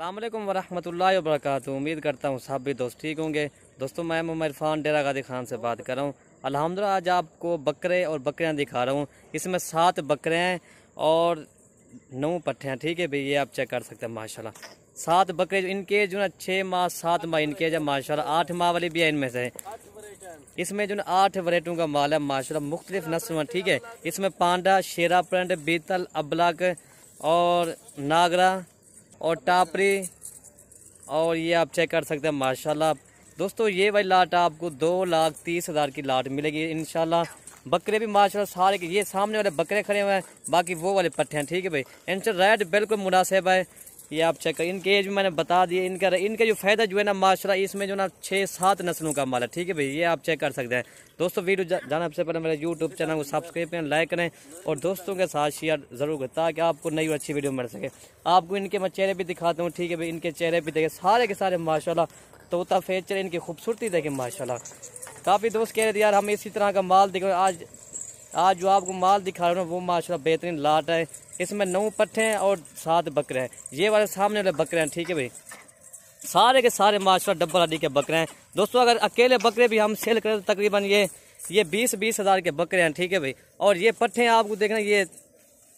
अस्सलाम वालेकुम वरहमतुल्लाहि वबरकातुहू। उम्मीद करता हूँ सब भी दोस्त ठीक होंगे। दोस्तों मैं मोहम्मद इरफान डेरा गाजी खान से बात कर रहा हूँ। अल्हम्दुलिल्लाह आज आपको बकरे और बकरियाँ दिखा रहा हूँ। इसमें 7 बकरे हैं और 9 पट्ठे हैं। ठीक है भाई, ये आप चेक कर सकते हैं माशाल्लाह। 7 बकरे इनके जो ना 6 माह 7 माह इनके जो माशाल्लाह 8 माह वाली भी है इनमें से। इसमें जो ना 8 वैरायटियों का माल है माशाल्लाह, मुख्तलिफ नस्ल में। ठीक है, इसमें पांडा, शेरा प्रिंट, बीतल, अबलक और नागरा और टापरी, और ये आप चेक कर सकते हैं माशाल्लाह। दोस्तों ये वाली लाट आपको 2,30,000 की लाट मिलेगी इंशाल्लाह। बकरे भी माशाल्लाह सारे के ये सामने वाले बकरे खड़े हुए हैं, बाकी वो वाले पट्टे हैं। ठीक है भाई, इनसे रेट बिल्कुल मुनासिब है। ये आप चेक कर, इनके एज भी मैंने बता दिए। इनका जो फ़ायदा जो है ना माशाल्लाह, इसमें जो ना 6-7 नस्लों का माल है। ठीक है भाई, ये आप चेक कर सकते हैं। दोस्तों वीडियो जाने से पहले मेरे यूट्यूब चैनल को सब्सक्राइब करें, लाइक करें और दोस्तों के साथ शेयर ज़रूर करें ताकि आपको नई और अच्छी वीडियो मिल सके। आपको इनके मैं चेहरे भी दिखाता हूँ। ठीक है भाई, इनके चेहरे भी देखें, सारे के सारे माशाल्लाह तोता फेचर, इनकी खूबसूरती देखें माशाल्लाह। काफ़ी दोस्त कह रहे थे यार हम इसी तरह का माल दिखा, आज जो आपको माल दिखा रहा हूँ वो माशाल्लाह बेहतरीन लाट है। इसमें 9 पट्ठे हैं और 7 बकरे हैं। ये वाले सामने वाले बकरे हैं। ठीक है भाई, सारे के सारे माशाल्लाह डब्बल हड्डी के बकरे हैं। दोस्तों अगर अकेले बकरे भी हम सेल करें तो तकरीबन ये 20-20 हज़ार के बकरे हैं। ठीक है भाई, और ये पट्ठे आपको देखना ये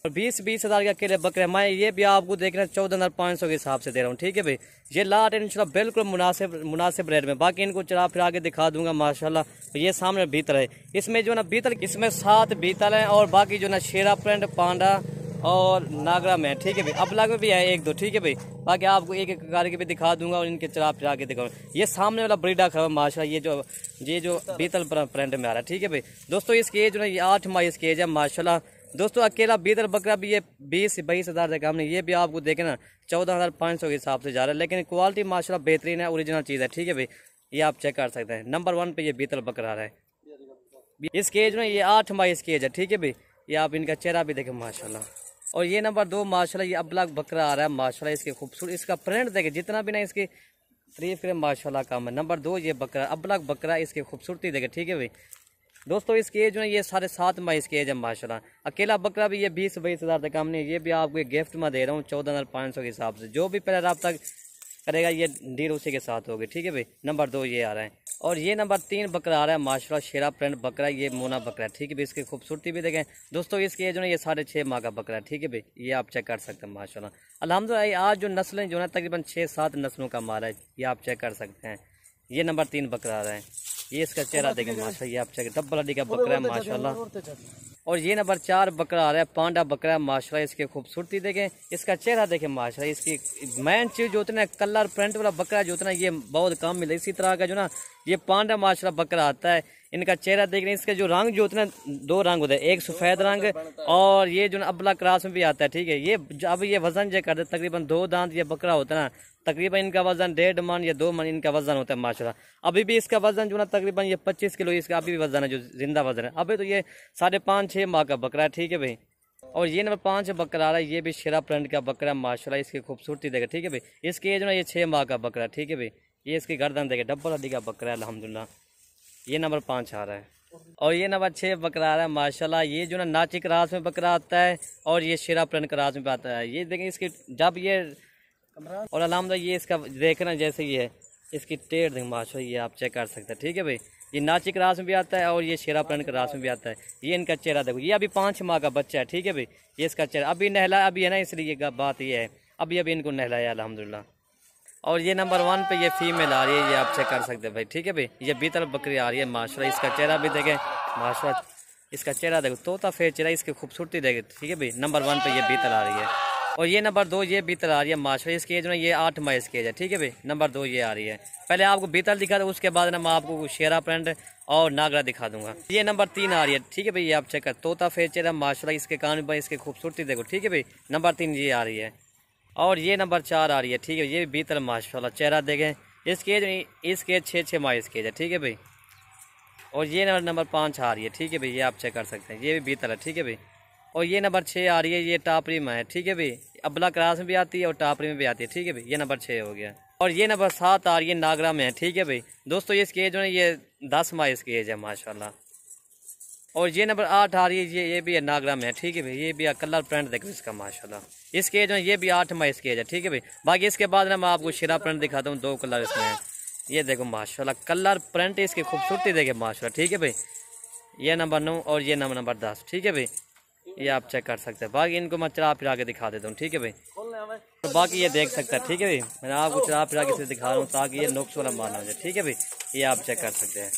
20-20 हज़ार के अकेले बकरे, मैं ये भी आपको देखना 14,500 के हिसाब से दे रहा हूँ। ठीक है भाई, ये लाट इंशाल्लाह बिल्कुल मुनासिब रेट में। बाकी इनको चला फिर आगे दिखा दूंगा माशाल्लाह। ये सामने बीतल है, इसमें जो ना बीतल, इसमें 7 बीतल हैं और बाकी जो ना शेरा प्रिंट, पांडा और नागरा में। ठीक है भाई, अबलग में भी है 1-2। ठीक है भाई, बाकी आपको एक कार के भी दिखा दूंगा और इनके चला फिर आगे दिखाऊंगा। ये सामने वाला ब्रीडा खड़ा माशाल्लाह, ये जो बीतल प्रिंट में आ रहा है। ठीक है भाई, दोस्तों इसकी एज जो ना ये 8 माह इसकी एज है माशाल्लाह। दोस्तों अकेला बीतल बकरा भी ये 20-22 हज़ार तक हमने ये भी आपको देखे ना 14,500 के हिसाब से जा रहा है, लेकिन क्वालिटी माशाल्लाह बेहतरीन है, ओरिजिनल चीज़ है। ठीक है भाई, ये आप चेक कर सकते हैं। नंबर 1 पे ये बीतल बकरा आ रहा है। इसकी एज में ये 8 माह इसकी एज है। ठीक है भाई, ये आप इनका चेहरा भी देखें माशाल्लाह। और ये नंबर 2 माशाल्लाह ये अबलग बकरा आ रहा है माशाल्लाह। इसके खूबसूरत, इसका प्रिंट देखें, जितना भी ना इसकी तारीफ करें माशाल्लाह काम है। नंबर 2 ये बकरा अबलग बकरा, इसकी खूबसूरती देखें। ठीक है भाई, दोस्तों इसकी एज में ये 7.5 माह इसकी एज है माशाल्लाह। अकेला बकरा भी ये 20-22 हज़ार तक हमने ये भी आपको एक गिफ्ट में दे रहा हूँ 14,500 के हिसाब से। जो भी पहले रब्ता करेगा ये डील उसी के साथ होगी। ठीक है भाई, नंबर 2 ये आ रहा है। और ये नंबर 3 बकरा आ रहा है माशाल्लाह, शेरा प्रिंट बकरा, ये मोना बकरा है। ठीक है भाई, इसकी खूबसूरती भी देखें दोस्तों। इसकी एज में ये 6.5 माह का बकरा है। ठीक है भाई, ये आप चेक कर सकते हैं माशाल्लाह। अल्हम्दुलिल्लाह आज जो नस्लें जो है तकरीबन 6-7 नस्लों का माल है, ये आप चेक कर सकते हैं। ये नंबर 3 बकरा आ रहा है, ये इसका चेहरा देखें माशाल्लाह, ये आप चेक डबल हड्डी का बकरा है माशाल्लाह। और ये नंबर 4 बकरा आ रहा है, पांडा बकरा है माशाल्लाह। इसकी खूबसूरती देखें, इसका चेहरा देखें माशाल्लाह। इसकी मेन चीज़ जो होता है कलर प्रिंट वाला बकरा जो होता है ये बहुत कम मिलता है। इसी तरह का जो ना ये पांडा माशाल्लाह बकरा आता है। इनका चेहरा देख रहे हैं, इसके जो रंग जो होते हैं 2 रंग होते हैं, एक सफ़ेद रंग और ये जो ना अबला क्रास में भी आता है। ठीक है, ये अब ये वजन जो करते तकरीबन 2 दांत ये बकरा होता है ना, तकरीबन इनका वजन 1.5 मन या 2 मन इनका वजन होता है माशाल्लाह। अभी भी इसका वजन जो ना तकरीबन ये 25 किलो इसका अभी भी वजन है, जो जिंदा वजन है। अभी तो ये 5.5-6 माह का बकरा है। ठीक है भाई, और ये नंबर 5 बकरा आ रहा है, ये भी शेरा प्रिंट का बकरा है माशाल्लाह। इसकी खूबसूरती देखे। ठीक है भाई, इसकी एज ना ये 6 माह का बकरा है। ठीक है भाई, ये इसकी गर्दन देखे, डबल हड्डी का बकरा है अल्हम्दुलिल्लाह। ये नंबर 5 आ रहा है। और ये नंबर 6 बकरा आ रहा है माशाल्लाह। ये जो ना नाचिक रास में बकरा आता है और ये शेरा प्रिंट का रास में आता है। ये देखें इसकी जब ये और अल्हम्दुलिल्लाह ये इसका देखना जैसे ये है, इसकी टेढ़ देखें माशाल्लाह, ये आप चेक कर सकते हैं। ठीक है भाई, ये नाचिक रास में भी आता है और ये शेरा प्रिंट का रास में भी आता है। ये इनका चेहरा देखो, ये अभी 5 माह का बच्चा है। ठीक है भाई, ये इसका चेहरा अभी नहला अभी है ना, इसलिए ये बात ये है अभी इनको नहलाया अल्हम्दुलिल्लाह। और ये नंबर 1 पे ये फीमेल आ रही है, ये आप चेक कर सकते हैं भाई। ठीक है भाई, ये बीतल बकरी आ रही है माशाल्लाह। इसका चेहरा भी देखें माशाल्लाह, इसका चेहरा देखो तोता फेर चेहरा, इसकी खूबसूरती देखें। ठीक है भाई, नंबर 1 पे ये बीतल आ रही है। और ये नंबर 2 ये बीतल आ रही है माशाल्लाह। इसकी एज में ये 8 माह इसकी एज है। ठीक है भाई, नंबर 2 ये आ रही है। पहले आपको बीतल दिखा था, उसके बाद ना मैं आपको शेरा प्रिंट और नागरा दिखा दूंगा। ये नंबर 3 आ रही है। ठीक है भाई, ये आप चेक कर तोता फेर चेहरा माशाल्लाह, इसके कान पर इसकी खूबसूरती देखो। ठीक है भाई, नंबर 3 ये आ रही है। और ये नंबर 4 आ रही है। ठीक है, ये बीतल माशाल्लाह, चेहरा देखें। इसकी एज 6 माह इसकी एज है। ठीक है भाई, और ये नंबर 5 आ रही है। ठीक है भाई, ये आप चेक कर सकते हैं, ये भी बीतल है। ठीक है भाई, और ये नंबर 6 आ रही है, ये टापरी में है। ठीक है भाई, अबला क्रास में भी आती है और टापरी में भी आती है। ठीक है भाई, ये नंबर 6 हो गया। और ये नंबर 7 आ रही है, नागरा में है। ठीक है भाई, दोस्तों ये इसकी एज जो है ये 10 माह इसकी एज है माशाल्लाह। और ये नंबर 8 आ रही है, ये भी है नागरा में है, ठीक है भाई। ये भी कलर प्रिंट देखो इसका माशाल्लाह। इसके एज में ये भी 8 माह इसकी एज है, ठीक है भाई। बाकी इसके बाद ना मैं आपको शिरा प्रिंट दिखाता हूँ, 2 कलर इसमें है। ये देखो माशाल्लाह कलर प्रिंट इसकी खूबसूरती देखे माशाल्लाह, ठीक है भाई। ये नंबर 9 और ये नंबर 10, ठीक है भाई। ये आप चेक कर सकते हैं। बाकी इनको मैं चला फिरा के दिखा देता हूँ, ठीक है भाई। तो बाकी ये देख सकते हैं, ठीक है भाई। मैं आपको चला फिरा के दिखा रहा हूँ ताकि ये नुक्स वाला माना हो जाए, ठीक है भाई। ये आप चेक कर सकते हैं।